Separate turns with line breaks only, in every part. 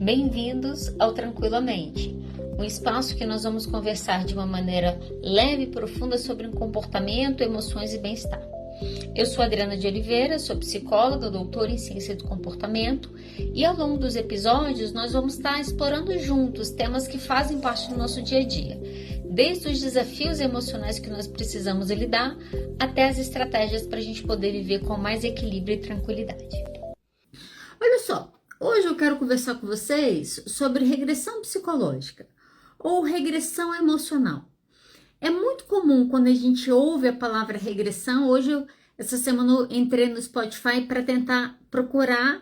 Bem-vindos ao Tranquilamente, um espaço que nós vamos conversar de uma maneira leve e profunda sobre comportamento, emoções e bem-estar. Eu sou Adriana de Oliveira, sou psicóloga, doutora em ciência do comportamento e ao longo dos episódios nós vamos estar explorando juntos temas que fazem parte do nosso dia a dia, desde os desafios emocionais que nós precisamos lidar até as estratégias para a gente poder viver com mais equilíbrio e tranquilidade.
Olha só, hoje eu quero conversar com vocês sobre regressão psicológica ou regressão emocional. É muito comum quando a gente ouve a palavra regressão. Essa semana eu entrei no Spotify para tentar procurar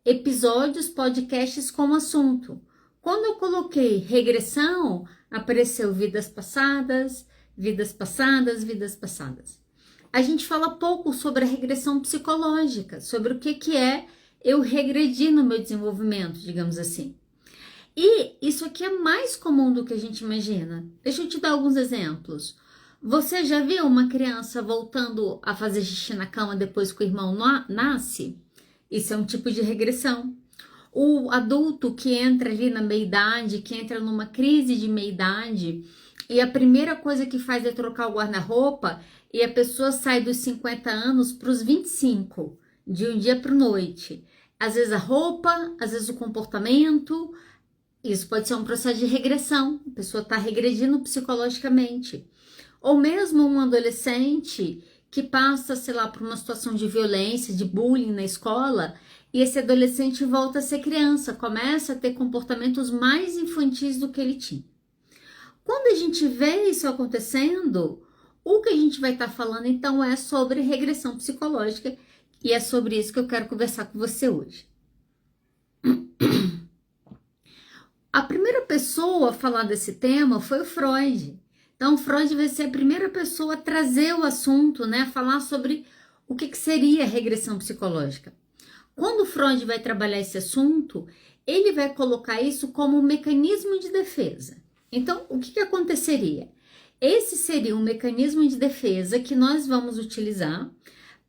episódios, podcasts com assunto. Quando eu coloquei regressão, apareceu vidas passadas, vidas passadas, vidas passadas. A gente fala pouco sobre a regressão psicológica, sobre o que é eu regredi no meu desenvolvimento, digamos assim. E isso aqui é mais comum do que a gente imagina. Deixa eu te dar alguns exemplos. Você já viu uma criança voltando a fazer xixi na cama depois que o irmão nasce? Isso é um tipo de regressão. O adulto que entra ali na meia-idade, que entra numa crise de meia-idade, e a primeira coisa que faz é trocar o guarda-roupa, e a pessoa sai dos 50 anos para os 25, de um dia para a noite. Às vezes a roupa, às vezes o comportamento. Isso pode ser um processo de regressão. A pessoa está regredindo psicologicamente. Ou mesmo um adolescente que passa, sei lá, por uma situação de violência, de bullying na escola, e esse adolescente volta a ser criança, começa a ter comportamentos mais infantis do que ele tinha. Quando a gente vê isso acontecendo, o que a gente vai estar falando então é sobre regressão psicológica, e é sobre isso que eu quero conversar com você hoje. A primeira pessoa a falar desse tema foi o Freud. Então, Freud vai ser a primeira pessoa a trazer o assunto, né? Falar sobre o que seria regressão psicológica. Quando Freud vai trabalhar esse assunto, ele vai colocar isso como um mecanismo de defesa. Então, o que aconteceria? Esse seria um mecanismo de defesa que nós vamos utilizar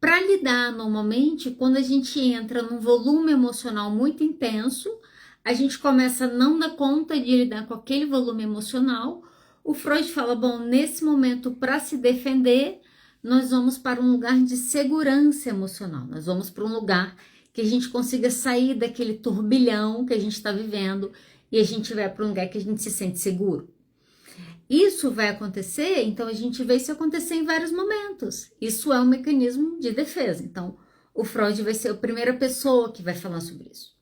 para lidar normalmente quando a gente entra num volume emocional muito intenso. A gente começa a não dar conta de lidar com aquele volume emocional. O Freud fala, bom, nesse momento, para se defender, nós vamos para um lugar de segurança emocional. Nós vamos para um lugar que a gente consiga sair daquele turbilhão que a gente está vivendo e a gente vai para um lugar que a gente se sente seguro. Isso vai acontecer, então a gente vê isso acontecer em vários momentos. Isso é um mecanismo de defesa. Então, o Freud vai ser a primeira pessoa que vai falar sobre isso.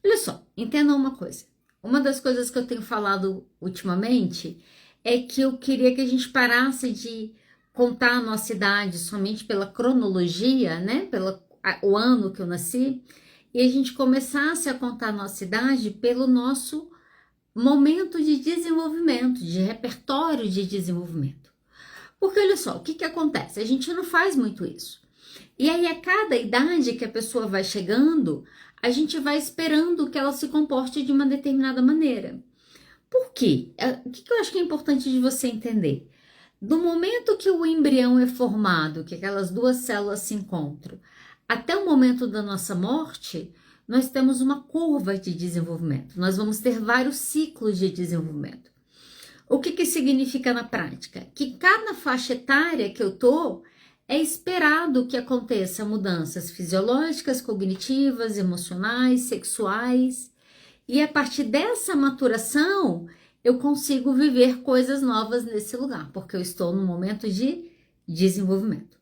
Olha só, entendam uma coisa. Uma das coisas que eu tenho falado ultimamente é que eu queria que a gente parasse de contar a nossa idade somente pela cronologia, né? O ano que eu nasci, e a gente começasse a contar a nossa idade pelo nosso momento de desenvolvimento, de repertório de desenvolvimento. Porque olha só, o que acontece? A gente não faz muito isso. E aí, a cada idade que a pessoa vai chegando, a gente vai esperando que ela se comporte de uma determinada maneira. Por quê? O que eu acho que é importante de você entender? Do momento que o embrião é formado, que aquelas duas células se encontram, até o momento da nossa morte, nós temos uma curva de desenvolvimento. Nós vamos ter vários ciclos de desenvolvimento. O que significa na prática? Que cada faixa etária que eu tô, é esperado que aconteça mudanças fisiológicas, cognitivas, emocionais, sexuais. E a partir dessa maturação, eu consigo viver coisas novas nesse lugar, porque eu estou no momento de desenvolvimento.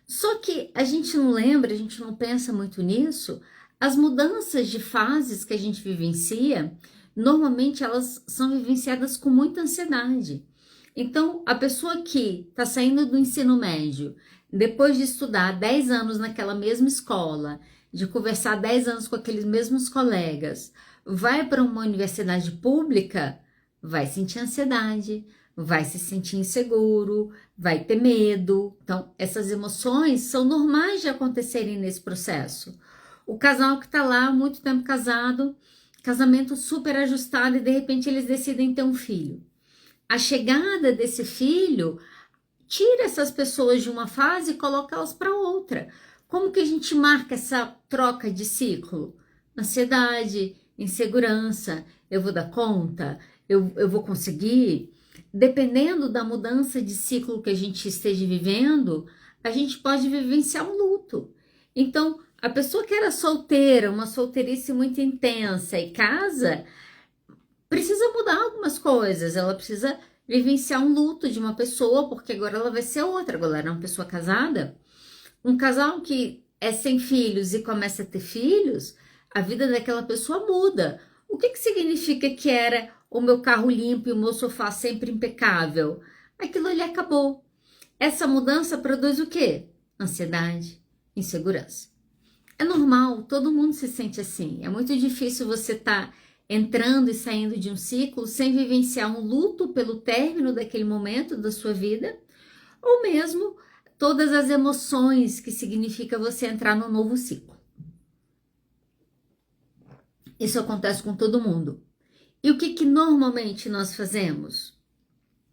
Só que a gente não lembra, a gente não pensa muito nisso. As mudanças de fases que a gente vivencia, normalmente elas são vivenciadas com muita ansiedade. Então, a pessoa que está saindo do ensino médio, depois de estudar 10 anos naquela mesma escola, de conversar 10 anos com aqueles mesmos colegas, vai para uma universidade pública, vai sentir ansiedade, vai se sentir inseguro, vai ter medo. Então, essas emoções são normais de acontecerem nesse processo. O casal que está lá, muito tempo casado, casamento super ajustado e de repente eles decidem ter um filho. A chegada desse filho tira essas pessoas de uma fase e coloca elas para outra. Como que a gente marca essa troca de ciclo? Ansiedade, insegurança, eu vou dar conta, eu vou conseguir. Dependendo da mudança de ciclo que a gente esteja vivendo, a gente pode vivenciar um luto. Então, a pessoa que era solteira, uma solteirice muito intensa e casa, precisa mudar algumas coisas. Ela precisa vivenciar um luto de uma pessoa, porque agora ela vai ser outra. Agora ela é uma pessoa casada. Um casal que é sem filhos e começa a ter filhos, a vida daquela pessoa muda. O que significa que era o meu carro limpo e o meu sofá sempre impecável? Aquilo ali acabou. Essa mudança produz o quê? Ansiedade, insegurança. É normal, todo mundo se sente assim. É muito difícil você estar entrando e saindo de um ciclo sem vivenciar um luto pelo término daquele momento da sua vida, ou mesmo todas as emoções que significa você entrar num novo ciclo. Isso acontece com todo mundo. E o que normalmente nós fazemos?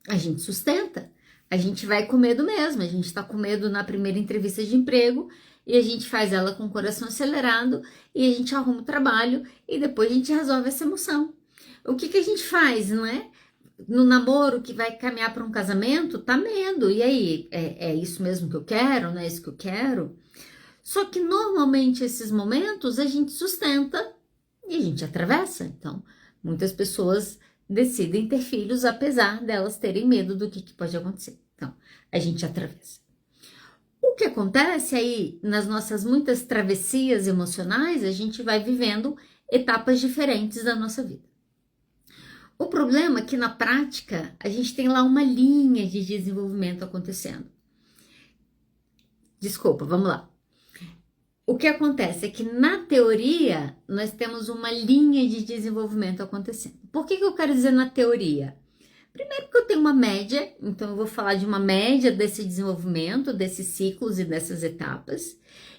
A gente sustenta. A gente vai com medo mesmo. A gente está com medo na primeira entrevista de emprego e a gente faz ela com o coração acelerado e a gente arruma o trabalho e depois a gente resolve essa emoção. O que a gente faz, não é? No namoro que vai caminhar para um casamento, tá medo. E aí, é isso mesmo que eu quero? Não é isso que eu quero? Só que normalmente esses momentos a gente sustenta e a gente atravessa. Então, muitas pessoas decidem ter filhos apesar delas terem medo do que pode acontecer. Então, a gente atravessa. O que acontece aí, nas nossas muitas travessias emocionais, a gente vai vivendo etapas diferentes da nossa vida. O problema é que na prática, a gente tem lá uma linha de desenvolvimento acontecendo. Desculpa, vamos lá. O que acontece é que na teoria, nós temos uma linha de desenvolvimento acontecendo. Por que eu quero dizer na teoria? Primeiro porque eu tenho uma média, então eu vou falar de uma média desse desenvolvimento, desses ciclos e dessas etapas.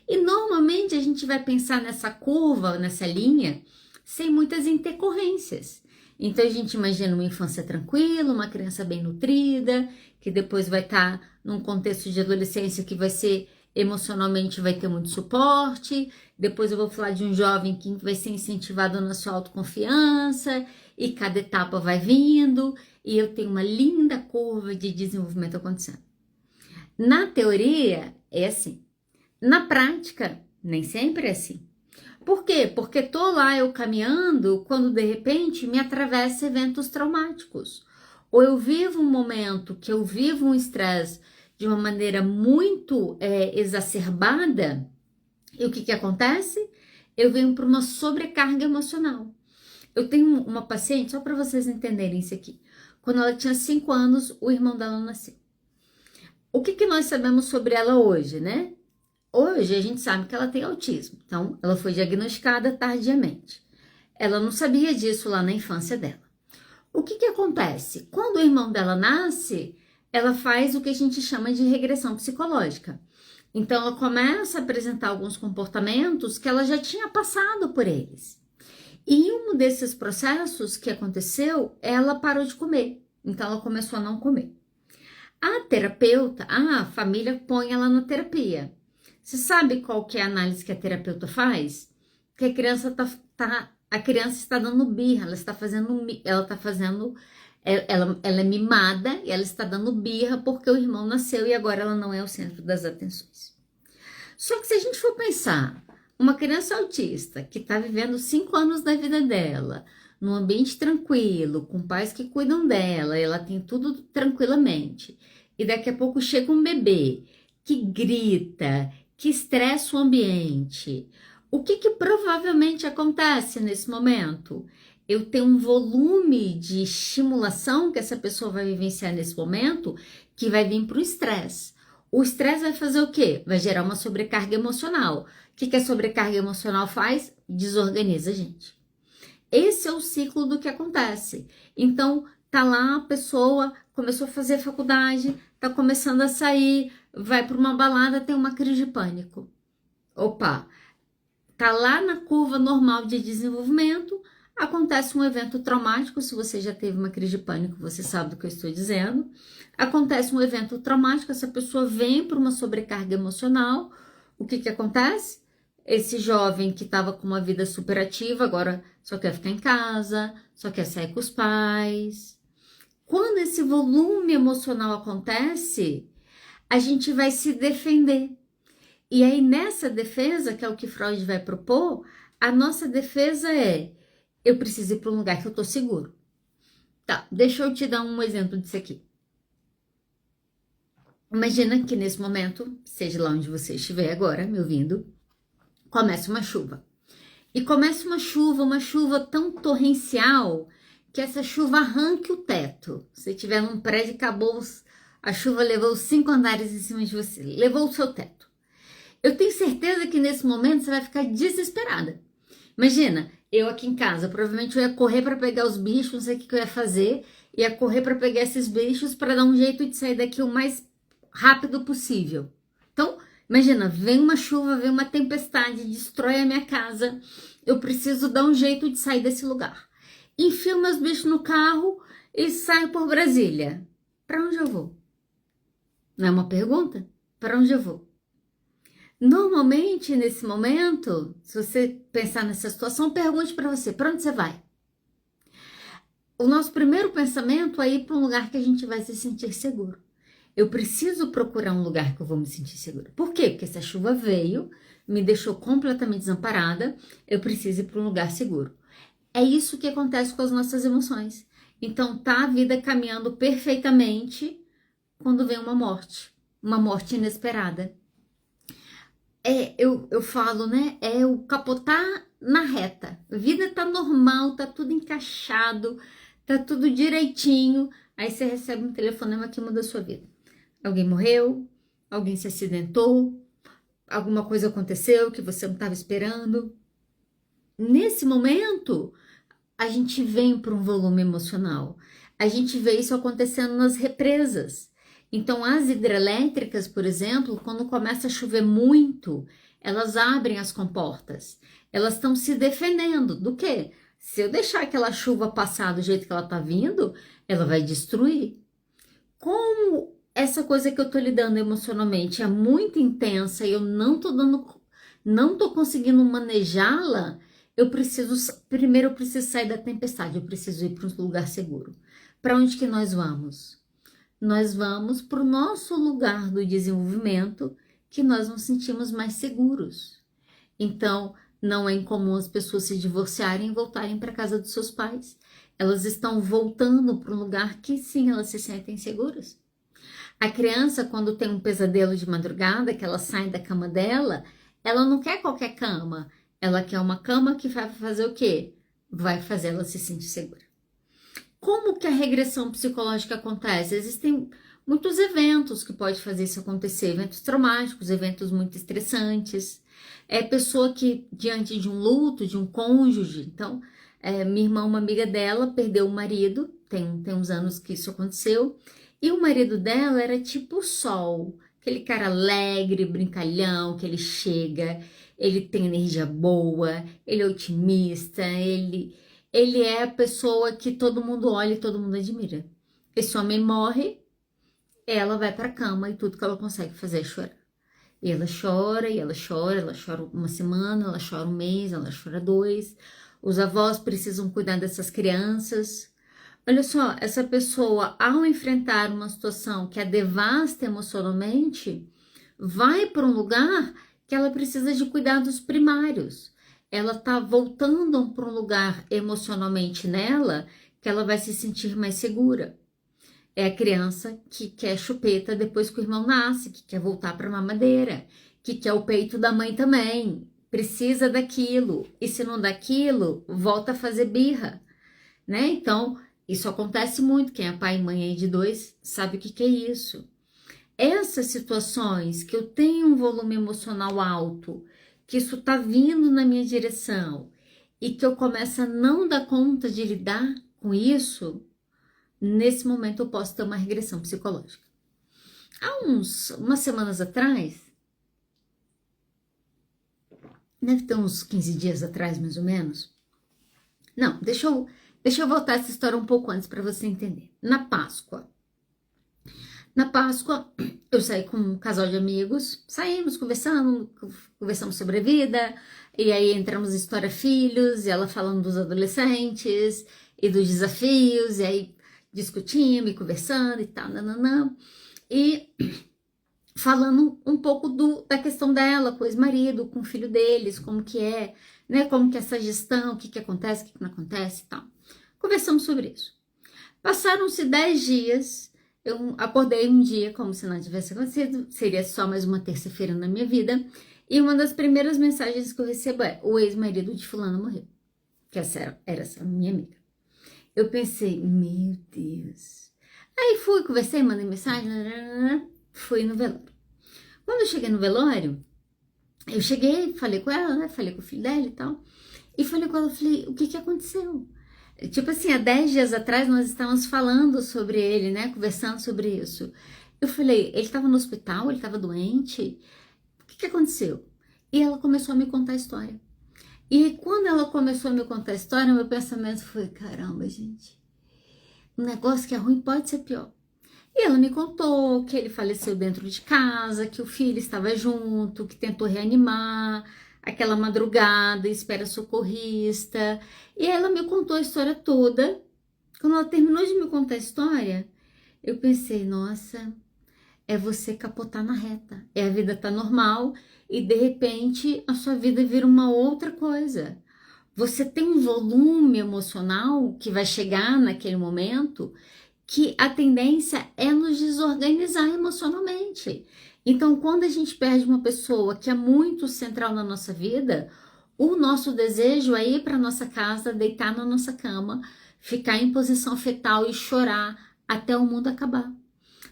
E normalmente a gente vai pensar nessa curva, nessa linha, sem muitas intercorrências. Então a gente imagina uma infância tranquila, uma criança bem nutrida, que depois vai estar num contexto de adolescência que vai ser emocionalmente, vai ter muito suporte. Depois eu vou falar de um jovem que vai ser incentivado na sua autoconfiança e cada etapa vai vindo e eu tenho uma linda curva de desenvolvimento acontecendo. Na teoria é assim. Na prática, nem sempre é assim. Por quê? Porque tô lá eu caminhando quando de repente me atravessa eventos traumáticos. Ou eu vivo um momento que eu vivo um estresse de uma maneira muito exacerbada. E o que acontece? Eu venho para uma sobrecarga emocional. Eu tenho uma paciente, só para vocês entenderem isso aqui. Quando ela tinha 5 anos, o irmão dela nasceu. O que nós sabemos sobre ela hoje, né? Hoje a gente sabe que ela tem autismo, então ela foi diagnosticada tardiamente. Ela não sabia disso lá na infância dela. O que acontece? Quando o irmão dela nasce, ela faz o que a gente chama de regressão psicológica. Então ela começa a apresentar alguns comportamentos que ela já tinha passado por eles. E em um desses processos que aconteceu, ela parou de comer. Então ela começou a não comer. A terapeuta, a família põe ela na terapia. Você sabe qual que é a análise que a terapeuta faz? Que a criança a criança está dando birra, ela é mimada e ela está dando birra porque o irmão nasceu e agora ela não é o centro das atenções. Só que se a gente for pensar, uma criança autista que está vivendo 5 anos da vida dela, num ambiente tranquilo, com pais que cuidam dela, ela tem tudo tranquilamente, e daqui a pouco chega um bebê que grita, que estressa o ambiente. O que provavelmente acontece nesse momento? Eu tenho um volume de estimulação que essa pessoa vai vivenciar nesse momento que vai vir para o estresse. O estresse vai fazer o quê? Vai gerar uma sobrecarga emocional. O que a sobrecarga emocional faz? Desorganiza a gente. Esse é o ciclo do que acontece. Então, tá lá a pessoa, começou a fazer faculdade, tá começando a sair, vai para uma balada, tem uma crise de pânico. Opa, tá lá na curva normal de desenvolvimento, acontece um evento traumático. Se você já teve uma crise de pânico, você sabe do que eu estou dizendo. Acontece um evento traumático, essa pessoa vem para uma sobrecarga emocional. O que acontece? esse jovem que estava com uma vida super ativa, agora só quer ficar em casa, só quer sair com os pais. Quando esse volume emocional acontece, a gente vai se defender. E aí, nessa defesa, que é o que Freud vai propor, a nossa defesa é: eu preciso ir para um lugar que eu tô seguro. Tá, deixa eu te dar um exemplo disso aqui. Imagina que nesse momento, seja lá onde você estiver agora, me ouvindo, começa uma chuva. E começa uma chuva tão torrencial, que essa chuva arranque o teto. Se estiver num prédio, acabou, a chuva levou 5 andares em cima de você, levou o seu teto. Eu tenho certeza que nesse momento você vai ficar desesperada. Imagina, eu aqui em casa, provavelmente eu ia correr para pegar os bichos, não sei o que eu ia fazer, ia correr para pegar esses bichos para dar um jeito de sair daqui o mais rápido possível. Então, imagina, vem uma chuva, vem uma tempestade, destrói a minha casa, eu preciso dar um jeito de sair desse lugar. Enfio meus bichos no carro e saio por Brasília. Para onde eu vou? Não é uma pergunta? Para onde eu vou? Normalmente, nesse momento, se você pensar nessa situação, pergunte para você, para onde você vai? O nosso primeiro pensamento é ir para um lugar que a gente vai se sentir seguro. Eu preciso procurar um lugar que eu vou me sentir segura. Por quê? Porque essa chuva veio, me deixou completamente desamparada, eu preciso ir para um lugar seguro. É isso que acontece com as nossas emoções. Então, tá a vida caminhando perfeitamente quando vem uma morte inesperada. Eu falo, né? É o capotar na reta. A vida tá normal, tá tudo encaixado, tá tudo direitinho. Aí você recebe um telefonema que muda a sua vida. Alguém morreu, alguém se acidentou, alguma coisa aconteceu que você não estava esperando. Nesse momento, a gente vem para um volume emocional. A gente vê isso acontecendo nas represas. Então, as hidrelétricas, por exemplo, quando começa a chover muito, elas abrem as comportas. Elas estão se defendendo do quê? Se eu deixar aquela chuva passar do jeito que ela está vindo, ela vai destruir. Como essa coisa que eu estou lidando emocionalmente é muito intensa e eu não estou conseguindo manejá-la, primeiro eu preciso sair da tempestade, eu preciso ir para um lugar seguro. Para onde que nós vamos? Nós vamos para o nosso lugar do desenvolvimento, que nós nos sentimos mais seguros. Então, não é incomum as pessoas se divorciarem e voltarem para a casa dos seus pais. Elas estão voltando para um lugar que sim, elas se sentem seguras. A criança, quando tem um pesadelo de madrugada, que ela sai da cama dela, ela não quer qualquer cama. Ela quer uma cama que vai fazer o quê? Vai fazer ela se sentir segura. Como que a regressão psicológica acontece? Existem muitos eventos que podem fazer isso acontecer, eventos traumáticos, eventos muito estressantes. É pessoa que, diante de um luto, de um cônjuge, então, minha irmã, uma amiga dela, perdeu o marido, tem uns anos que isso aconteceu, e o marido dela era tipo o sol, aquele cara alegre, brincalhão, que ele chega, ele tem energia boa, ele é otimista, ele é a pessoa que todo mundo olha e todo mundo admira. Esse homem morre, ela vai para a cama e tudo que ela consegue fazer é chorar. E ela chora, e ela chora uma semana, ela chora um mês, ela chora 2. Os avós precisam cuidar dessas crianças. Olha só, essa pessoa, ao enfrentar uma situação que a devasta emocionalmente, vai para um lugar que ela precisa de cuidados primários. Ela está voltando para um lugar emocionalmente nela que ela vai se sentir mais segura. É a criança que quer chupeta depois que o irmão nasce, que quer voltar para a mamadeira, que quer o peito da mãe também, precisa daquilo. E se não dá aquilo, volta a fazer birra, né? Então, isso acontece muito. Quem é pai e mãe aí de 2 sabe o que é isso. Essas situações que eu tenho um volume emocional alto, que isso está vindo na minha direção e que eu começo a não dar conta de lidar com isso, nesse momento eu posso ter uma regressão psicológica. Há umas semanas atrás, deve ter uns 15 dias atrás mais ou menos. Não, deixa eu voltar essa história um pouco antes para você entender. Na Páscoa Na Páscoa, eu saí com um casal de amigos, saímos conversamos sobre a vida, e aí entramos em história filhos, e ela falando dos adolescentes e dos desafios, e aí discutindo e conversando e tal, nananã, e falando um pouco da questão dela com o ex-marido, com o filho deles, como que é, né, como que é essa gestão, o que que acontece, o que que não acontece e tal. Conversamos sobre isso. Passaram-se 10 dias, eu acordei um dia como se nada tivesse acontecido, seria só mais uma terça-feira na minha vida, e uma das primeiras mensagens que eu recebo é: o ex-marido de fulano morreu, que era essa minha amiga. Eu pensei, meu Deus. Aí fui, conversei, mandei mensagem, fui no velório. Quando eu cheguei no velório, eu cheguei, falei com ela, né, falei com o filho dela e tal, e falei com ela, falei, o que que aconteceu? Tipo assim, há 10 dias atrás nós estávamos falando sobre ele, né? Conversando sobre isso. Eu falei, ele estava no hospital, ele estava doente? O que que aconteceu? E ela começou a me contar a história. E quando ela começou a me contar a história, meu pensamento foi, caramba, gente, um negócio que é ruim pode ser pior. E ela me contou que ele faleceu dentro de casa, que o filho estava junto, que tentou reanimar, aquela madrugada, espera socorrista. E ela me contou a história toda. Quando ela terminou de me contar a história, eu pensei, nossa, é você capotar na reta. É a vida tá normal e de repente a sua vida vira uma outra coisa. Você tem um volume emocional que vai chegar naquele momento que a tendência é nos desorganizar emocionalmente. Então, quando a gente perde uma pessoa que é muito central na nossa vida, o nosso desejo é ir para nossa casa, deitar na nossa cama, ficar em posição fetal e chorar até o mundo acabar.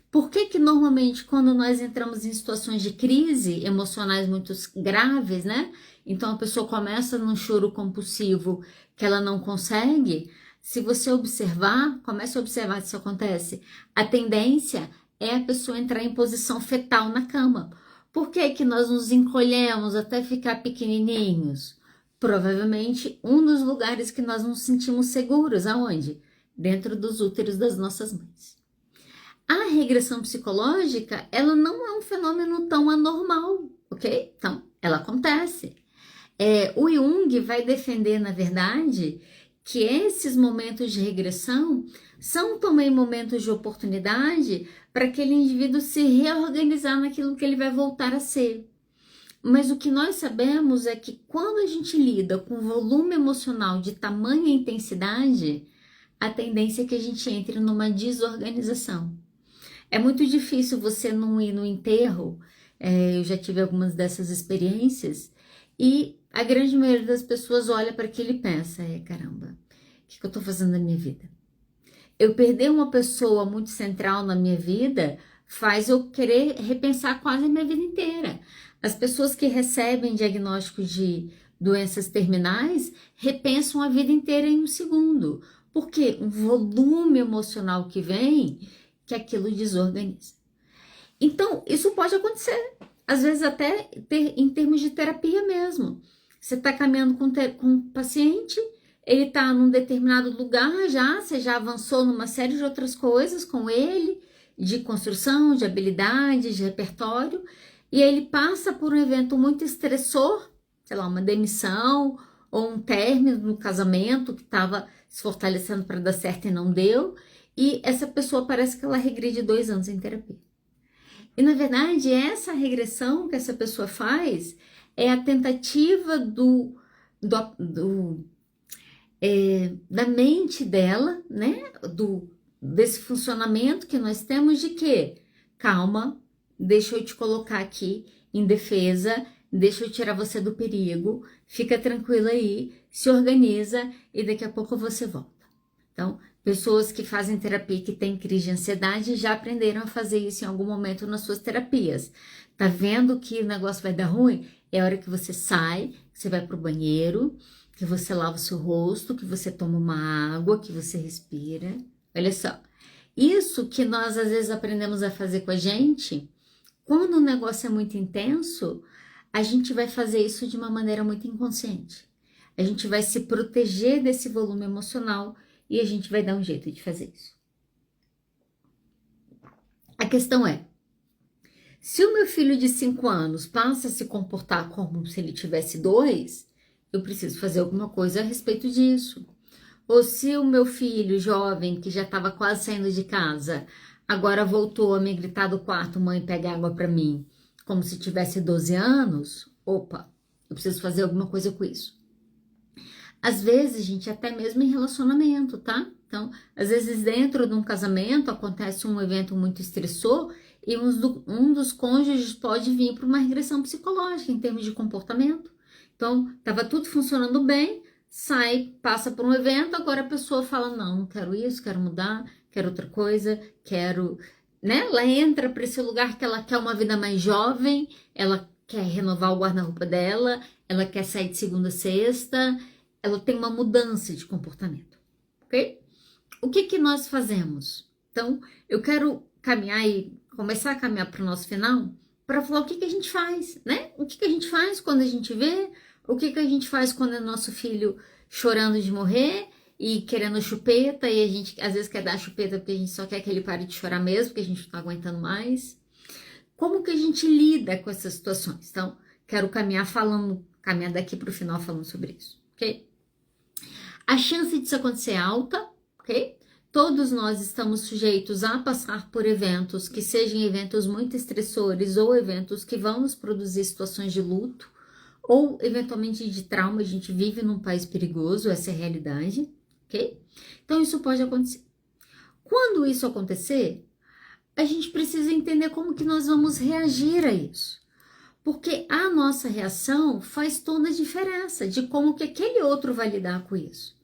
Por que que normalmente quando nós entramos em situações de crise emocionais muito graves, né? Então a pessoa começa num choro compulsivo que ela não consegue. Se você observar, comece a observar se isso acontece. A tendência é a pessoa entrar em posição fetal na cama. Por que que nós nos encolhemos até ficar pequenininhos? Provavelmente um dos lugares que nós nos sentimos seguros, aonde? Dentro dos úteros das nossas mães. A regressão psicológica, ela não é um fenômeno tão anormal, ok? Então, ela acontece. O Jung vai defender, na verdade, que esses momentos de regressão são também momentos de oportunidade para aquele indivíduo se reorganizar naquilo que ele vai voltar a ser. Mas o que nós sabemos é que quando a gente lida com volume emocional de tamanha intensidade, a tendência é que a gente entre numa desorganização. É muito difícil você não ir no enterro, eu já tive algumas dessas experiências, e a grande maioria das pessoas olha para aquilo e pensa, caramba, o que eu estou fazendo na minha vida? Eu perder uma pessoa muito central na minha vida faz eu querer repensar quase a minha vida inteira. As pessoas que recebem diagnóstico de doenças terminais repensam a vida inteira em um segundo. Por quê? Um volume emocional que vem que aquilo desorganiza. Então, isso pode acontecer, às vezes até em termos de terapia mesmo. Você está caminhando com um paciente, ele está num determinado lugar você já avançou numa série de outras coisas com ele, de construção, de habilidades, de repertório, e ele passa por um evento muito estressor, sei lá, uma demissão ou um término no casamento que estava se fortalecendo para dar certo e não deu, e essa pessoa parece que ela regride 2 anos em terapia. E na verdade, essa regressão que essa pessoa faz é a tentativa da mente dela, né? Desse funcionamento que nós temos de que, calma, deixa eu te colocar aqui em defesa, deixa eu tirar você do perigo, fica tranquila aí, se organiza e daqui a pouco você volta. Então, pessoas que fazem terapia que têm crise de ansiedade já aprenderam a fazer isso em algum momento nas suas terapias. Tá vendo que o negócio vai dar ruim? É a hora que você sai, que você vai pro banheiro, que você lava o seu rosto, que você toma uma água, que você respira. Olha só, isso que nós às vezes aprendemos a fazer com a gente, quando o negócio é muito intenso, a gente vai fazer isso de uma maneira muito inconsciente. A gente vai se proteger desse volume emocional e a gente vai dar um jeito de fazer isso. A questão é, se o meu filho de 5 anos passa a se comportar como se ele tivesse 2, eu preciso fazer alguma coisa a respeito disso. Ou se o meu filho jovem, que já estava quase saindo de casa, agora voltou a me gritar do quarto, mãe, pega água para mim, como se tivesse 12 anos, opa, eu preciso fazer alguma coisa com isso. Às vezes, gente, até mesmo em relacionamento, tá? Então, às vezes dentro de um casamento acontece um evento muito estressor e um dos cônjuges pode vir para uma regressão psicológica em termos de comportamento. Então, estava tudo funcionando bem, sai, passa por um evento, agora a pessoa fala, não quero isso, quero mudar, quero outra coisa, quero... né? Ela entra para esse lugar que ela quer uma vida mais jovem, ela quer renovar o guarda-roupa dela, ela quer sair de segunda a sexta, ela tem uma mudança de comportamento, ok? O que nós fazemos? Então, eu quero caminhar e começar a caminhar para o nosso final para falar o que a gente faz, né? O que a gente faz quando a gente vê, o que a gente faz quando é nosso filho chorando de morrer e querendo chupeta e a gente às vezes quer dar chupeta porque a gente só quer que ele pare de chorar mesmo, porque a gente não tá aguentando mais. Como que a gente lida com essas situações? Então, quero caminhar daqui para o final falando sobre isso, ok? A chance disso acontecer é alta, ok? Todos nós estamos sujeitos a passar por eventos que sejam eventos muito estressores ou eventos que vão nos produzir situações de luto ou eventualmente de trauma. A gente vive num país perigoso, essa é a realidade, ok? Então isso pode acontecer. Quando isso acontecer, a gente precisa entender como que nós vamos reagir a isso. Porque a nossa reação faz toda a diferença de como que aquele outro vai lidar com isso.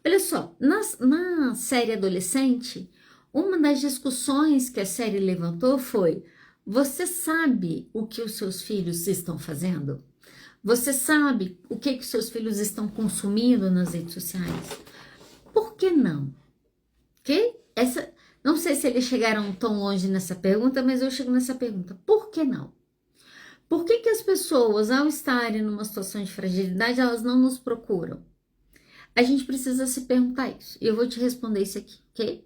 Olha só, na série Adolescente, uma das discussões que a série levantou foi: você sabe o que os seus filhos estão fazendo? Você sabe o que os seus filhos estão consumindo nas redes sociais? Por que não? Ok? Não sei se eles chegaram tão longe nessa pergunta, mas eu chego nessa pergunta. Por que não? Por que as pessoas, ao estarem numa situação de fragilidade, elas não nos procuram? A gente precisa se perguntar isso. E eu vou te responder isso aqui, ok?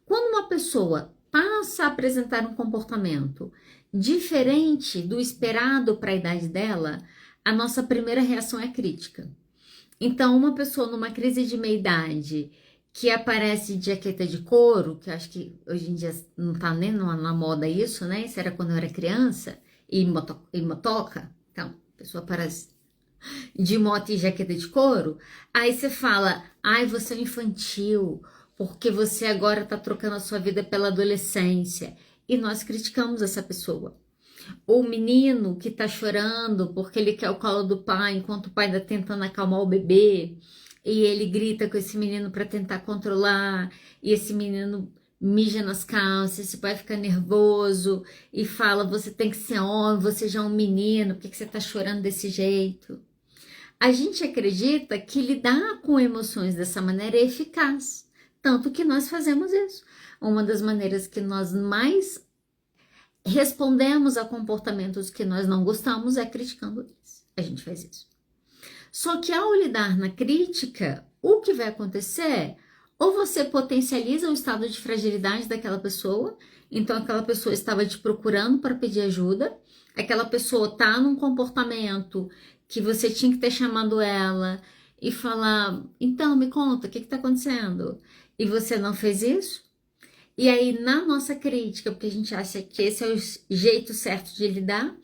Quando uma pessoa passa a apresentar um comportamento diferente do esperado para a idade dela, a nossa primeira reação é crítica. Então, uma pessoa numa crise de meia-idade que aparece de jaqueta de couro, que eu acho que hoje em dia não tá nem na moda isso, né? Isso era quando eu era criança, e motoca. Então, a pessoa aparece de moto e jaqueta de couro, aí você fala, ai, você é infantil, porque você agora tá trocando a sua vida pela adolescência, e nós criticamos essa pessoa. Ou o menino que tá chorando porque ele quer o colo do pai, enquanto o pai tá tentando acalmar o bebê, e ele grita com esse menino para tentar controlar, e esse menino mija nas calças, esse pai fica nervoso e fala, você tem que ser homem, você já é um menino, por que você tá chorando desse jeito? A gente acredita que lidar com emoções dessa maneira é eficaz, tanto que nós fazemos isso. Uma das maneiras que nós mais respondemos a comportamentos que nós não gostamos é criticando eles. A gente faz isso. Só que ao lidar na crítica, o que vai acontecer? Ou você potencializa o estado de fragilidade daquela pessoa, então aquela pessoa estava te procurando para pedir ajuda, aquela pessoa está num comportamento que você tinha que ter chamado ela e falar, então me conta, o que está acontecendo? E você não fez isso? E aí na nossa crítica, porque a gente acha que esse é o jeito certo de lidar,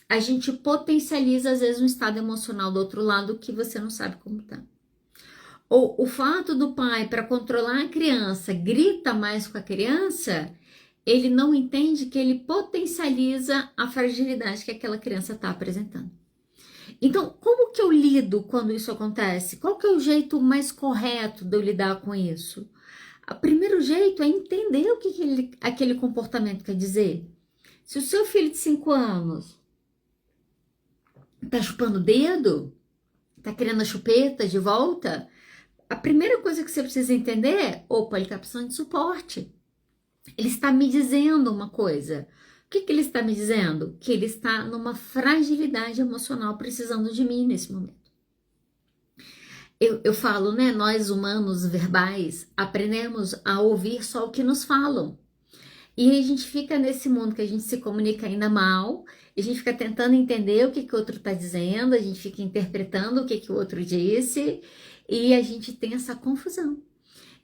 a gente potencializa às vezes um estado emocional do outro lado que você não sabe como tá. Ou o fato do pai, para controlar a criança, grita mais com a criança, ele não entende que ele potencializa a fragilidade que aquela criança está apresentando. Então, como que eu lido quando isso acontece? Qual que é o jeito mais correto de eu lidar com isso? O primeiro jeito é entender o que aquele comportamento quer dizer. Se o seu filho de 5 anos tá chupando o dedo, tá querendo a chupeta de volta, a primeira coisa que você precisa entender é, opa, ele tá precisando de suporte. Ele está me dizendo uma coisa. O que ele está me dizendo? Que ele está numa fragilidade emocional precisando de mim nesse momento. Eu falo, né? Nós humanos verbais aprendemos a ouvir só o que nos falam. E aí a gente fica nesse mundo que a gente se comunica ainda mal, a gente fica tentando entender o que que o outro está dizendo, a gente fica interpretando o que que o outro disse, e a gente tem essa confusão.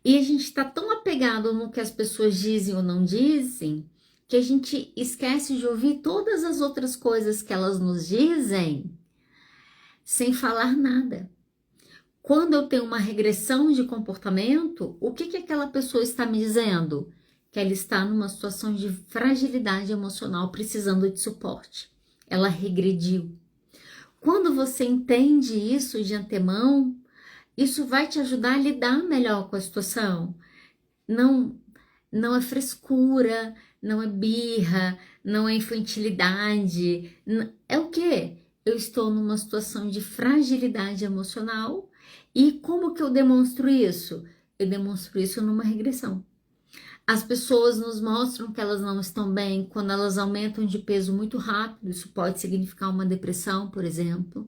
E a gente está tão apegado no que as pessoas dizem ou não dizem, que a gente esquece de ouvir todas as outras coisas que elas nos dizem, sem falar nada. Quando eu tenho uma regressão de comportamento, o que que aquela pessoa está me dizendo? Que ela está numa situação de fragilidade emocional, precisando de suporte. Ela regrediu. Quando você entende isso de antemão, isso vai te ajudar a lidar melhor com a situação. Não é frescura, não é birra, não é infantilidade. É o quê? Eu estou numa situação de fragilidade emocional e como que eu demonstro isso? Eu demonstro isso numa regressão. As pessoas nos mostram que elas não estão bem quando elas aumentam de peso muito rápido. Isso pode significar uma depressão, por exemplo.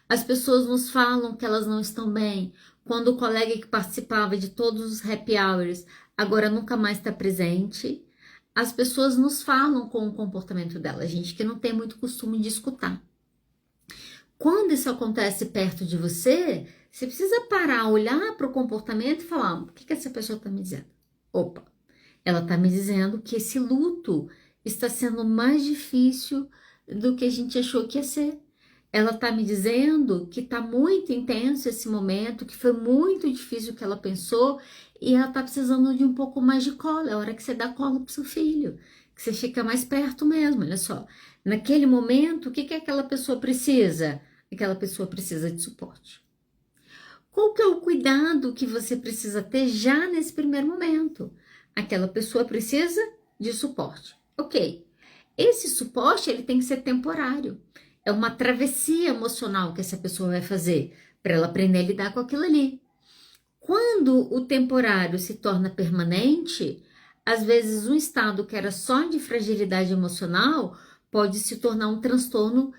As pessoas nos falam que elas não estão bem quando o colega que participava de todos os happy hours agora nunca mais está presente. As pessoas nos falam com o comportamento dela, gente que não tem muito costume de escutar. Quando isso acontece perto de você, você precisa parar, olhar para o comportamento e falar, o que essa pessoa está me dizendo? Opa, ela está me dizendo que esse luto está sendo mais difícil do que a gente achou que ia ser. Ela está me dizendo que está muito intenso esse momento, que foi muito difícil o que ela pensou e ela está precisando de um pouco mais de colo. É a hora que você dá colo para o seu filho, que você fica mais perto mesmo. Olha só, naquele momento, o que que aquela pessoa precisa? Aquela pessoa precisa de suporte. Qual que é o cuidado que você precisa ter já nesse primeiro momento? Aquela pessoa precisa de suporte. Ok, esse suporte ele tem que ser temporário. É uma travessia emocional que essa pessoa vai fazer para ela aprender a lidar com aquilo ali. Quando o temporário se torna permanente, às vezes um estado que era só de fragilidade emocional pode se tornar um transtorno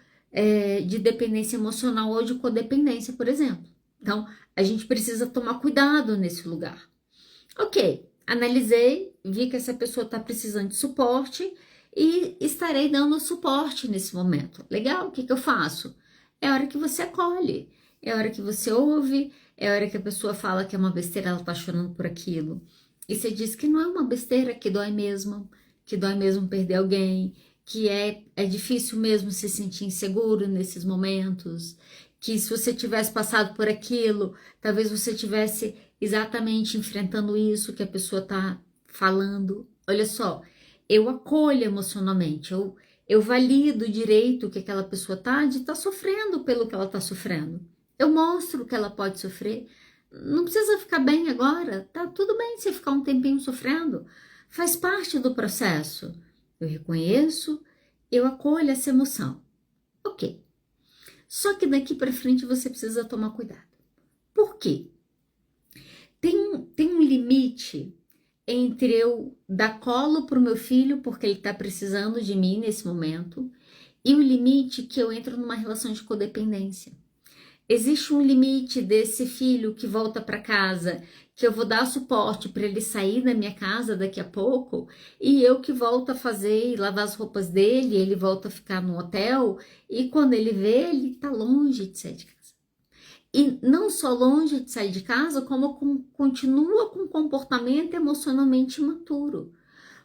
de dependência emocional ou de codependência, por exemplo. Então, a gente precisa tomar cuidado nesse lugar. Ok, analisei, vi que essa pessoa está precisando de suporte e estarei dando suporte nesse momento. Legal, o que que eu faço? É a hora que você acolhe, é a hora que você ouve, é a hora que a pessoa fala que é uma besteira, ela tá chorando por aquilo. E você diz que não é uma besteira, que dói mesmo perder alguém, que é difícil mesmo se sentir inseguro nesses momentos, que se você tivesse passado por aquilo, talvez você tivesse exatamente enfrentando isso que a pessoa tá falando. Olha só, eu acolho emocionalmente, eu valido o direito que aquela pessoa tá de estar sofrendo pelo que ela tá sofrendo. Eu mostro que ela pode sofrer. Não precisa ficar bem agora, tá tudo bem se ficar um tempinho sofrendo. Faz parte do processo. Eu reconheço, eu acolho essa emoção. Ok. Só que daqui para frente você precisa tomar cuidado. Por quê? Tem um limite entre eu dar colo pro meu filho porque ele tá precisando de mim nesse momento e o limite que eu entro numa relação de codependência. Existe um limite desse filho que volta para casa, que eu vou dar suporte para ele sair da minha casa daqui a pouco, e eu que volto a fazer e lavar as roupas dele, ele volta a ficar no hotel, e quando ele vê, ele tá longe de sair de casa. E não só longe de sair de casa, como continua com um comportamento emocionalmente imaturo.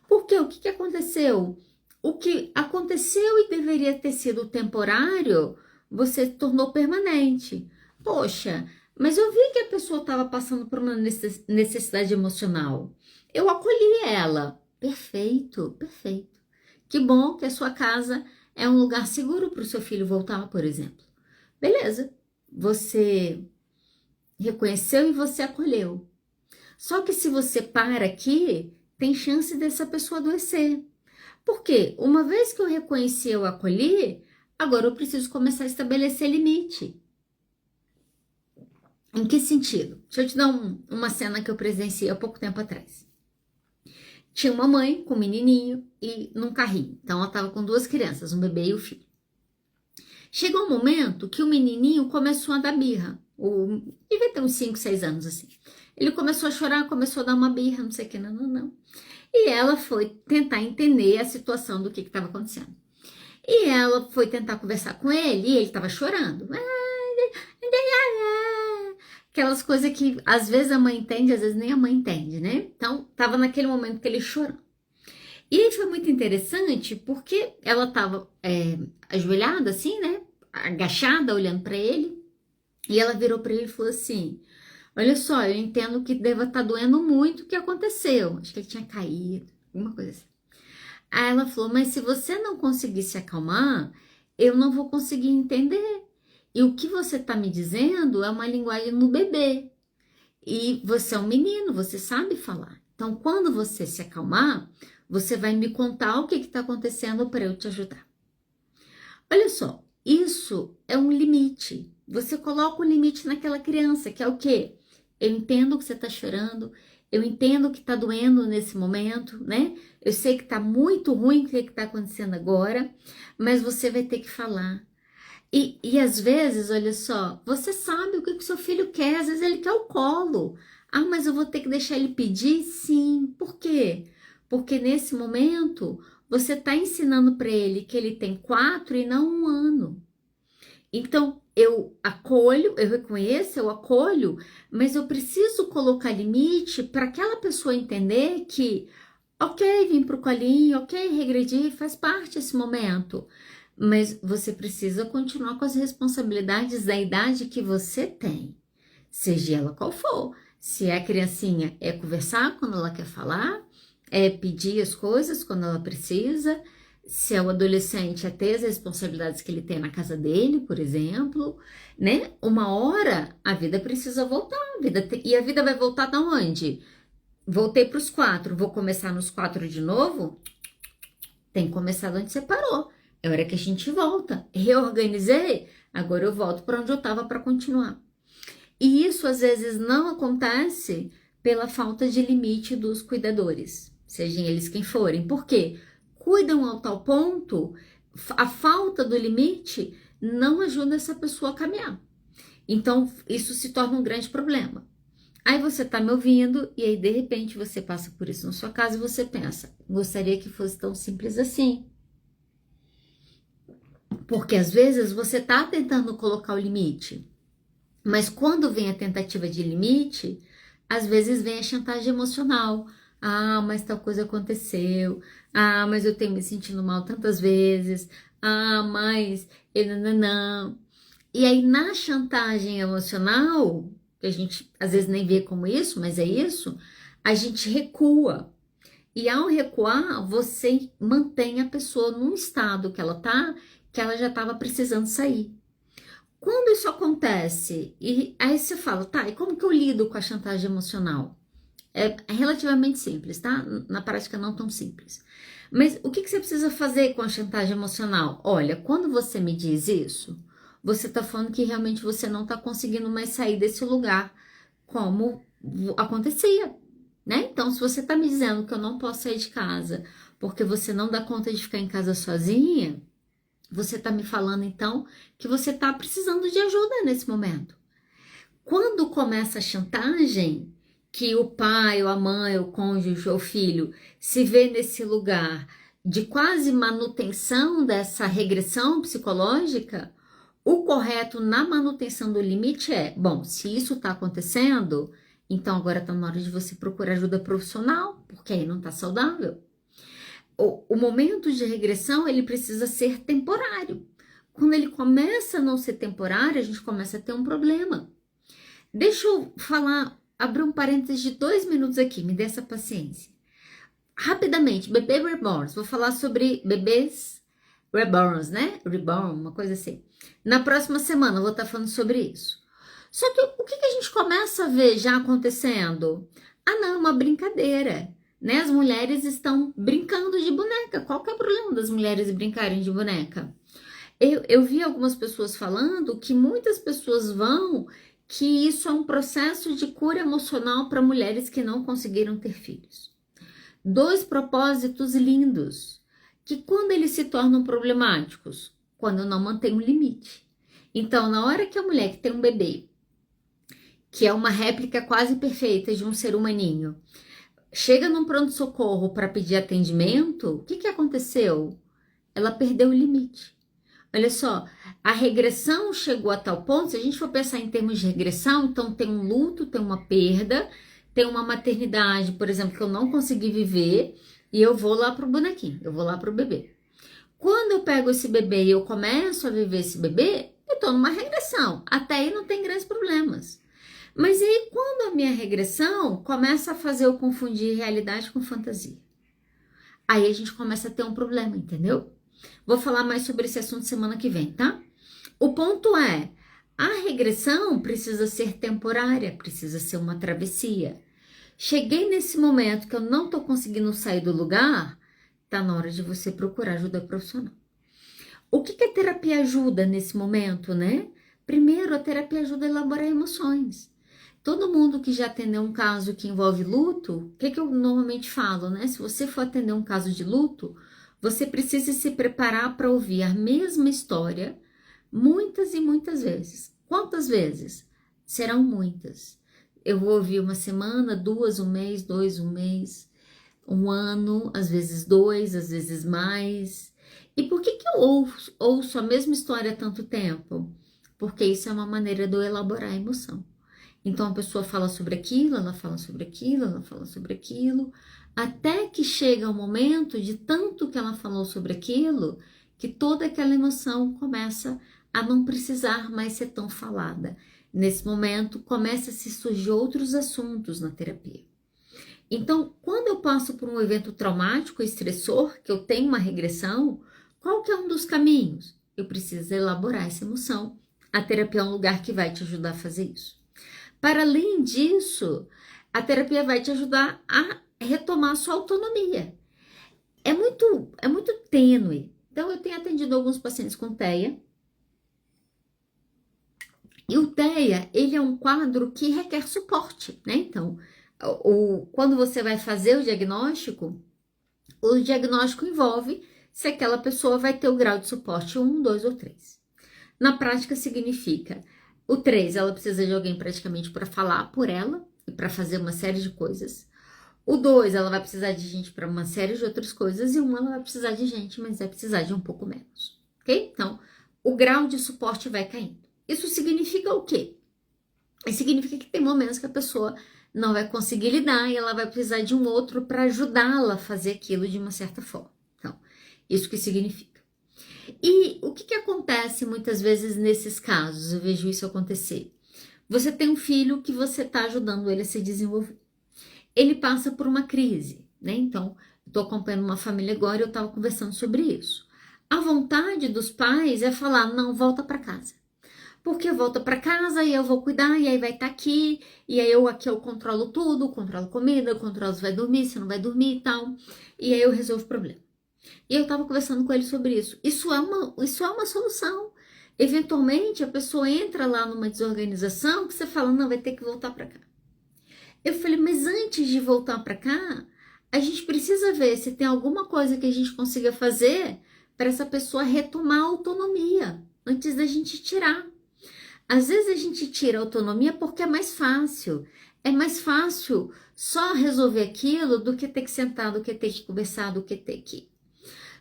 Porque o que aconteceu? O que aconteceu e deveria ter sido temporário, você tornou permanente. Poxa, mas eu vi que a pessoa estava passando por uma necessidade emocional. Eu acolhi ela. Perfeito, perfeito. Que bom que a sua casa é um lugar seguro para o seu filho voltar, por exemplo. Beleza, você reconheceu e você acolheu. Só que se você para aqui, tem chance dessa pessoa adoecer. Porque uma vez que eu reconheci e eu acolhi, agora eu preciso começar a estabelecer limite. Em que sentido? Deixa eu te dar uma cena que eu presenciei há pouco tempo atrás. Tinha uma mãe com um menininho e num carrinho. Então ela estava com duas crianças, um bebê e o filho. Chegou um momento que o menininho começou a dar birra. Devia ter uns 5, 6 anos assim. Ele começou a chorar, começou a dar uma birra, não sei o que, não, não, não. E ela foi tentar entender a situação do que estava acontecendo. E ela foi tentar conversar com ele e ele estava chorando. Aquelas coisas que às vezes a mãe entende, às vezes nem a mãe entende, né? Então, tava naquele momento que ele chorou. E aí foi muito interessante porque ela tava ajoelhada assim, né? Agachada, olhando para ele. E ela virou para ele e falou assim: olha só, eu entendo que deva estar doendo muito o que aconteceu. Acho que ele tinha caído, alguma coisa assim. Aí ela falou: mas se você não conseguir se acalmar, eu não vou conseguir entender. E o que você está me dizendo é uma linguagem no bebê. E você é um menino, você sabe falar. Então, quando você se acalmar, você vai me contar o que está acontecendo para eu te ajudar. Olha só, isso é um limite. Você coloca um limite naquela criança, que é o quê? Eu entendo que você está chorando, eu entendo que está doendo nesse momento, né? Eu sei que está muito ruim o que está acontecendo agora, mas você vai ter que falar. E às vezes, olha só, você sabe o que o seu filho quer, às vezes ele quer o colo. Ah, mas eu vou ter que deixar ele pedir? Sim. Por quê? Porque nesse momento você está ensinando para ele que ele tem 4 e não 1 ano. Então, eu acolho, eu reconheço, eu acolho, mas eu preciso colocar limite para aquela pessoa entender que, ok, vim pro colinho, ok, regredir, faz parte esse momento. Mas você precisa continuar com as responsabilidades da idade que você tem, seja ela qual for. Se é a criancinha, é conversar quando ela quer falar, é pedir as coisas quando ela precisa. Se é o adolescente, é ter as responsabilidades que ele tem na casa dele, por exemplo, né? Uma hora a vida precisa voltar, e a vida vai voltar da onde? Voltei para os 4, vou começar nos 4 de novo? Tem que começar de onde você parou. É hora que a gente volta. Reorganizei, agora eu volto para onde eu estava para continuar. E isso às vezes não acontece pela falta de limite dos cuidadores, sejam eles quem forem. Por quê? Cuidam ao tal ponto, a falta do limite não ajuda essa pessoa a caminhar. Então, isso se torna um grande problema. Aí você tá me ouvindo e aí de repente você passa por isso na sua casa e você pensa, gostaria que fosse tão simples assim. Porque às vezes você tá tentando colocar o limite, mas quando vem a tentativa de limite, às vezes vem a chantagem emocional. Ah, mas tal coisa aconteceu. Ah, mas eu tenho me sentindo mal tantas vezes. Ah, mas ele não. E aí na chantagem emocional, que a gente às vezes nem vê como isso, mas é isso, a gente recua. E ao recuar, você mantém a pessoa num estado que ela tá, que ela já estava precisando sair. Quando isso acontece, e aí você fala, tá, e como que eu lido com a chantagem emocional? É relativamente simples, tá? Na prática não tão simples. Mas o que você precisa fazer com a chantagem emocional? Olha, quando você me diz isso, você tá falando que realmente você não tá conseguindo mais sair desse lugar como acontecia, né? Então, se você tá me dizendo que eu não posso sair de casa porque você não dá conta de ficar em casa sozinha, você tá me falando então que você tá precisando de ajuda nesse momento. Quando começa a chantagem, que o pai, ou a mãe, o cônjuge, ou o filho se vê nesse lugar de quase manutenção dessa regressão psicológica, o correto na manutenção do limite é, bom, se isso está acontecendo, então agora está na hora de você procurar ajuda profissional, porque aí não está saudável. O momento de regressão, ele precisa ser temporário. Quando ele começa a não ser temporário, a gente começa a ter um problema. Deixa eu falar, abrir um parênteses de 2 minutos aqui, me dê essa paciência. Rapidamente, bebê reborn, vou falar sobre bebês reborns, né? Reborn, uma coisa assim. Na próxima semana eu vou estar falando sobre isso. Só que o que a gente começa a ver já acontecendo? Ah, não, é uma brincadeira, né? As mulheres estão brincando de boneca. Qual que é o problema das mulheres brincarem de boneca? Eu vi algumas pessoas falando que muitas pessoas que isso é um processo de cura emocional para mulheres que não conseguiram ter filhos. 2 propósitos lindos, que quando eles se tornam problemáticos? Quando não mantém um limite. Então, na hora que a mulher que tem um bebê que é uma réplica quase perfeita de um ser humaninho, chega num pronto-socorro para pedir atendimento, o que aconteceu? Ela perdeu o limite. Olha só, a regressão chegou a tal ponto, se a gente for pensar em termos de regressão, então tem um luto, tem uma perda, tem uma maternidade, por exemplo, que eu não consegui viver, e eu vou lá pro bonequinho, eu vou lá pro bebê. Quando eu pego esse bebê e eu começo a viver esse bebê, eu tô numa regressão. Até aí não tem grandes problemas. Mas aí quando a minha regressão começa a fazer eu confundir realidade com fantasia, aí a gente começa a ter um problema, entendeu? Vou falar mais sobre esse assunto semana que vem, tá? O ponto é, a regressão precisa ser temporária, precisa ser uma travessia. Cheguei nesse momento que eu não tô conseguindo sair do lugar, tá na hora de você procurar ajuda profissional. O que a terapia ajuda nesse momento, né? Primeiro, a terapia ajuda a elaborar emoções. Todo mundo que já atendeu um caso que envolve luto, o que eu normalmente falo, né? Se você for atender um caso de luto, você precisa se preparar para ouvir a mesma história muitas e muitas vezes. Quantas vezes? Serão muitas. Eu vou ouvir uma semana, duas, um mês, dois, um mês, um ano, às vezes dois, às vezes mais. E por que eu ouço a mesma história há tanto tempo? Porque isso é uma maneira de eu elaborar a emoção. Então a pessoa fala sobre aquilo, ela fala sobre aquilo, ela fala sobre aquilo, até que chega o momento de tanto que ela falou sobre aquilo, que toda aquela emoção começa a não precisar mais ser tão falada. Nesse momento, começa a se surgir outros assuntos na terapia. Então, quando eu passo por um evento traumático, estressor, que eu tenho uma regressão, qual que é um dos caminhos? Eu preciso elaborar essa emoção. A terapia é um lugar que vai te ajudar a fazer isso. Para além disso, a terapia vai te ajudar a retomar a sua autonomia. É muito tênue. Então, eu tenho atendido alguns pacientes com TEA. E o TEA, ele é um quadro que requer suporte, né? Então, quando você vai fazer o diagnóstico envolve se aquela pessoa vai ter o grau de suporte 1, 2 ou 3. Na prática, significa o 3, ela precisa de alguém praticamente para falar por ela e para fazer uma série de coisas. O 2, ela vai precisar de gente para uma série de outras coisas. E o 1, ela vai precisar de gente, mas vai precisar de um pouco menos. Ok? Então, o grau de suporte vai caindo. Isso significa o quê? Isso significa que tem momentos que a pessoa não vai conseguir lidar e ela vai precisar de um outro para ajudá-la a fazer aquilo de uma certa forma. Então, isso que significa. E o que acontece muitas vezes nesses casos? Eu vejo isso acontecer. Você tem um filho que você está ajudando ele a se desenvolver. Ele passa por uma crise, né? Então, estou acompanhando uma família agora e eu estava conversando sobre isso. A vontade dos pais é falar, não, volta para casa. Porque volta para casa e eu vou cuidar, e aí vai estar aqui, e aí aqui eu controlo tudo, controlo comida, controlo se vai dormir, se não vai dormir e tal, e aí eu resolvo o problema. E eu estava conversando com ele sobre isso. Isso é uma solução. Eventualmente, a pessoa entra lá numa desorganização que você fala, não, vai ter que voltar para cá. Eu falei, mas antes de voltar para cá, a gente precisa ver se tem alguma coisa que a gente consiga fazer para essa pessoa retomar a autonomia, antes da gente tirar. Às vezes a gente tira a autonomia porque é mais fácil. É mais fácil só resolver aquilo do que ter que sentar, do que ter que conversar, do que ter que...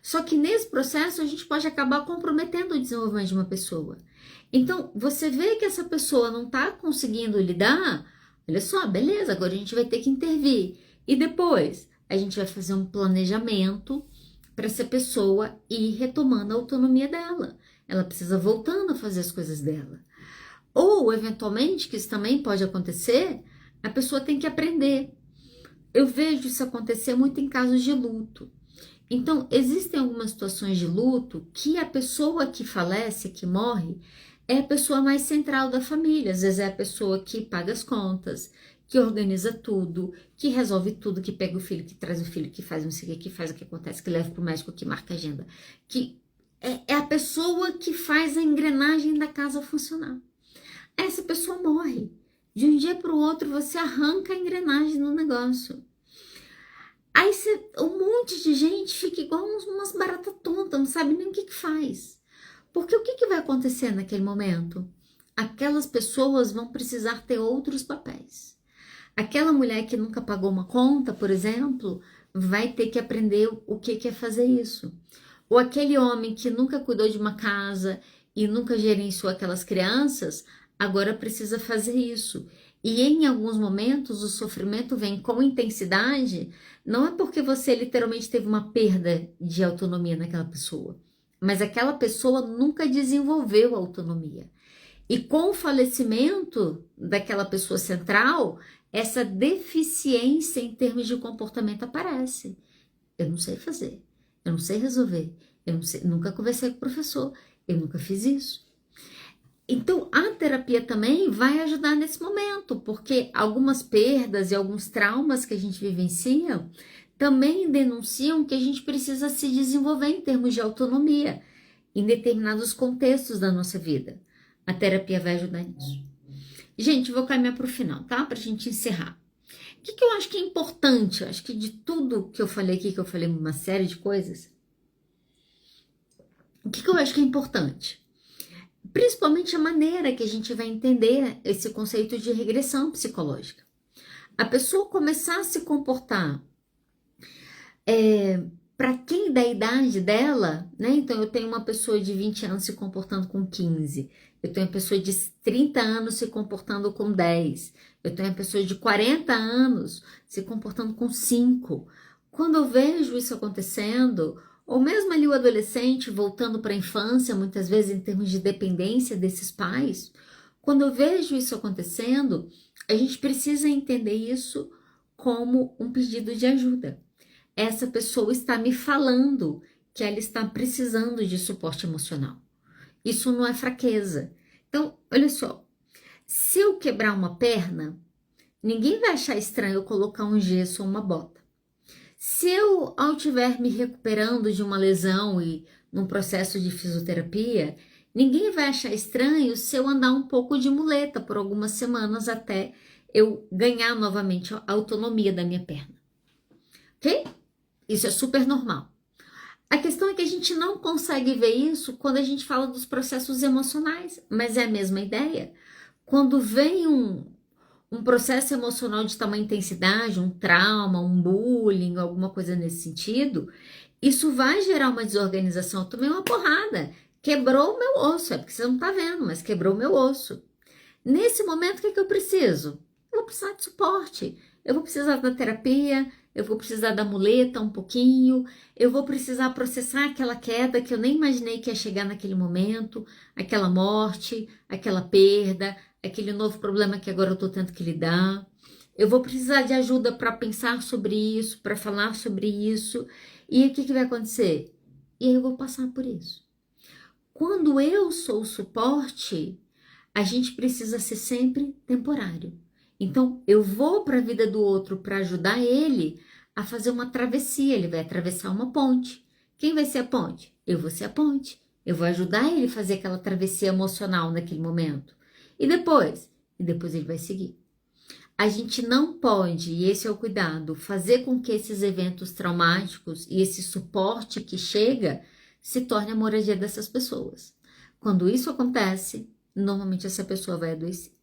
Só que nesse processo a gente pode acabar comprometendo o desenvolvimento de uma pessoa. Então, você vê que essa pessoa não está conseguindo lidar, olha só, beleza, agora a gente vai ter que intervir. E depois, a gente vai fazer um planejamento para essa pessoa ir retomando a autonomia dela. Ela precisa voltando a fazer as coisas dela. Ou, eventualmente, que isso também pode acontecer, a pessoa tem que aprender. Eu vejo isso acontecer muito em casos de luto. Então, existem algumas situações de luto que a pessoa que falece, que morre, é a pessoa mais central da família. Às vezes é a pessoa que paga as contas, que organiza tudo, que resolve tudo, que pega o filho, que traz o filho, que faz não sei o que faz o que acontece, que leva para o médico, que marca a agenda. Que é a pessoa que faz a engrenagem da casa funcionar. Essa pessoa morre. De um dia para o outro, você arranca a engrenagem no negócio. Aí um monte de gente fica igual umas baratas tontas, não sabe nem o que faz. Porque o que vai acontecer naquele momento? aquelas pessoas vão precisar ter outros papéis. Aquela mulher que nunca pagou uma conta, por exemplo, vai ter que aprender o que é fazer isso. Ou aquele homem que nunca cuidou de uma casa e nunca gerenciou aquelas crianças, agora precisa fazer isso. E em alguns momentos o sofrimento vem com intensidade, não é porque você literalmente teve uma perda de autonomia naquela pessoa, mas aquela pessoa nunca desenvolveu autonomia. E com o falecimento daquela pessoa central, essa deficiência em termos de comportamento aparece. Eu não sei fazer, eu não sei resolver, eu não sei, nunca conversei com o professor, eu nunca fiz isso. Então, a terapia também vai ajudar nesse momento, porque algumas perdas e alguns traumas que a gente vivencia também denunciam que a gente precisa se desenvolver em termos de autonomia em determinados contextos da nossa vida. A terapia vai ajudar nisso. Gente, vou caminhar para o final, tá? Para a gente encerrar. O que eu acho que é importante? Eu acho que de tudo que eu falei aqui, que eu falei uma série de coisas, o que eu acho que é importante? Principalmente a maneira que a gente vai entender esse conceito de regressão psicológica. A pessoa começar a se comportar para quem da idade dela, né? Então eu tenho uma pessoa de 20 anos se comportando com 15, eu tenho uma pessoa de 30 anos se comportando com 10, eu tenho uma pessoa de 40 anos se comportando com 5. Quando eu vejo isso acontecendo, ou mesmo ali o adolescente voltando para a infância, muitas vezes em termos de dependência desses pais, quando eu vejo isso acontecendo, a gente precisa entender isso como um pedido de ajuda. Essa pessoa está me falando que ela está precisando de suporte emocional. Isso não é fraqueza. Então, olha só, se eu quebrar uma perna, ninguém vai achar estranho eu colocar um gesso ou uma bota. Se eu, ao estiver me recuperando de uma lesão e num processo de fisioterapia, ninguém vai achar estranho se eu andar um pouco de muleta por algumas semanas até eu ganhar novamente a autonomia da minha perna. Ok? Isso é super normal. A questão é que a gente não consegue ver isso quando a gente fala dos processos emocionais, mas é a mesma ideia. Quando vem um processo emocional de tamanha intensidade, um trauma, um bullying, alguma coisa nesse sentido, isso vai gerar uma desorganização. Eu tomei uma porrada, quebrou o meu osso, é porque você não tá vendo, mas quebrou o meu osso. Nesse momento, o que eu preciso? Eu vou precisar de suporte, eu vou precisar da terapia, eu vou precisar da muleta um pouquinho, eu vou precisar processar aquela queda que eu nem imaginei que ia chegar naquele momento, aquela morte, aquela perda, aquele novo problema que agora eu tô tendo que lidar. Eu vou precisar de ajuda para pensar sobre isso, para falar sobre isso. E o que vai acontecer? E aí eu vou passar por isso. Quando eu sou o suporte, a gente precisa ser sempre temporário. Então, eu vou para a vida do outro para ajudar ele a fazer uma travessia. Ele vai atravessar uma ponte. Quem vai ser a ponte? Eu vou ser a ponte. Eu vou ajudar ele a fazer aquela travessia emocional naquele momento. E depois? E depois ele vai seguir. A gente não pode, e esse é o cuidado, fazer com que esses eventos traumáticos e esse suporte que chega se torne a moradia dessas pessoas. Quando isso acontece, normalmente essa pessoa vai adoecer.